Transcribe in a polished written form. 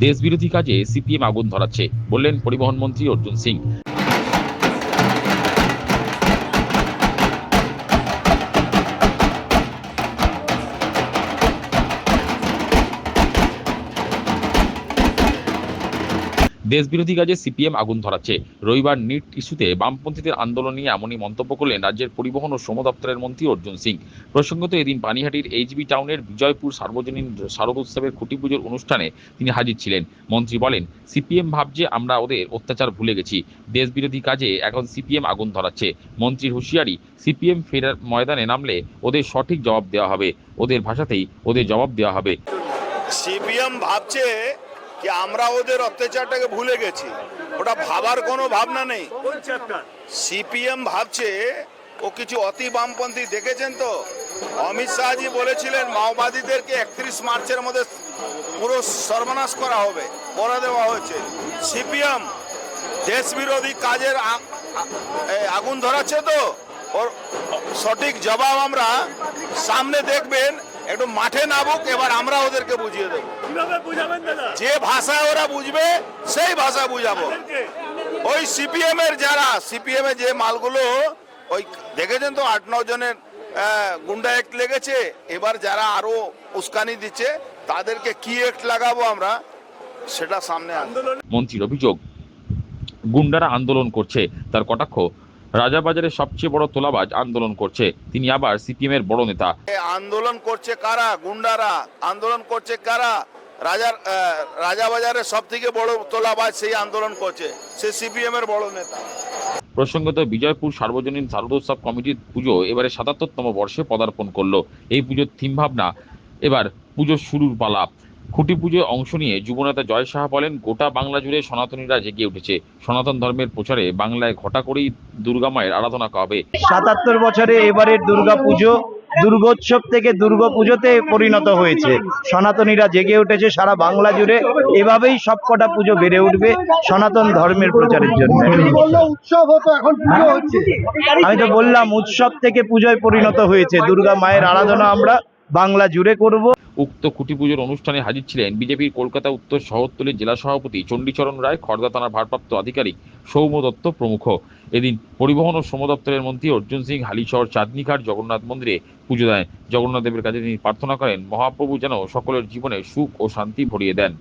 দেশবিরোধী কাজে সিপিএম আগুন ধরাচ্ছে, বললেন পরিবহন মন্ত্রী অর্জুন সিং। দেশবিরোধী কাজে সিপিএম আগুন ধরাচ্ছে। রবিবার নিট ইস্যুতে বামপন্থীদের আন্দোলন নিয়ে এমনই মন্তব্য করলেন রাজ্যের পরিবহন ও শ্রম দপ্তরের মন্ত্রী অর্জুন সিং। প্রসঙ্গত, এদিন পানিহাটির এইচবি টাউনের বিজয়পুর সার্বজনীন শারদোৎসবের খুঁটি পুজোর অনুষ্ঠানে তিনি হাজির ছিলেন। মন্ত্রী বলেন, সিপিএম ভাবছে আমরা ওদের অত্যাচার ভুলে গেছি, দেশবিরোধী কাজে এখন সিপিএম আগুন ধরাচ্ছে। মন্ত্রীর হুঁশিয়ারি, সিপিএম ফেরার ময়দানে নামলে ওদের সঠিক জবাব দেওয়া হবে, ওদের ভাষাতেই ওদের জবাব দেওয়া হবে। সিপিএম ভাবছে কি আমরা ওদের অত্যাচারটাকে ভুলে গেছি, ওটা ভাবার কোনো ভাবনা নেই। সিপিএম ভাবছে ও কিছু অতি বামপন্থী দেখেছেন তো, অমিত শাহজি বলেছিলেন মাওবাদীদেরকে 31 মার্চের মধ্যে পুরো সর্বনাশ করা হবে, করে দেওয়া হয়েছে। সিপিএম দেশবিরোধী কাজের আগুন ধরাচ্ছে তো ওর সঠিক জবাব আমরা সামনে দেখবেন। একটু মাঠে নামুক, এবার আমরা ওদেরকে বুঝিয়ে দেবো। যে ভাষায় ওরা বুঝবে সেই ভাষা বুঝাবো। ওই সিপিএম এর যারা সিপিএম এর যে মালগুলো ওই দেখেছেন তো 8-9 জনের গুন্ডা অ্যাক্ট লেগেছে। এবার যারা আরো উস্কানি দিচ্ছে তাদেরকে কি অ্যাক্ট লাগাবো আমরা সেটা সামনে আসবে। মন্ত্রীর অভিযোগ, গুন্ডারা আন্দোলন করছে। তার কটাক্ষ, রাজাবাজারের সবচেয়ে বড় তোলাবাজ আন্দোলন করছে। তিনি আবার সিপিএম এর বড় নেতা। আন্দোলন করছে কারা? গুন্ডারা। আন্দোলন করছে কারা? রাজাবাজারের সব থেকে বড় তোলাবাজ সেই আন্দোলন করছে, সে সিপিএম এর বড় নেতা। প্রসঙ্গত, বিজয়পুর সার্বজনীন শারদোৎসব কমিটির পুজো এবারে ৭৭তম বর্ষে পদার্পণ করলো। এই পুজোর থিম ভাবনা, এবার পুজো শুরুর পালা। খুঁটি পুজোয় অংশ নিয়ে যুবনেতা জয় সাহা বলেন, গোটা বাংলা জুড়ে সনাতনীরা জেগে উঠেছে। সনাতন ধর্মের প্রচারে বাংলায় ঘটা করেই দুর্গা মায়ের আরাধনা হবে। ৭৭ বছরে এবারের দুর্গা পুজো দুর্গোৎসব থেকে দুর্গাপুজোতে পরিণত হয়েছে। সনাতনীরা জেগে উঠেছে সারা বাংলা জুড়ে। এভাবেই সবকটা পুজো বেড়ে উঠবে সনাতন ধর্মের প্রচারের জন্য। উৎসব হতো, এখন পুজো হচ্ছে। আমি তো বললাম উৎসব থেকে পুজোয় পরিণত হয়েছে। দুর্গা মায়ের আরাধনা আমরা বাংলা জুড়ে করব। উক্ত খুঁটি পুজোর অনুষ্ঠানে হাজির ছিলেন বিজেপির কলকাতা উত্তর শহরতলির জেলা সভাপতি চণ্ডীচরণ রায়, খড়দা থানার ভারপ্রাপ্ত আধিকারিক সৌম্য দত্ত প্রমুখ। এদিন পরিবহন ও শ্রম দপ্তরের মন্ত্রী অর্জুন সিং হালিশহর চাঁদনীঘাট জগন্নাথ মন্দিরে পুজো দেন। জগন্নাথ দেবের কাছে তিনি প্রার্থনা করেন, মহাপ্রভু যেন সকলের জীবনে সুখ ও শান্তি ভরিয়ে দেন।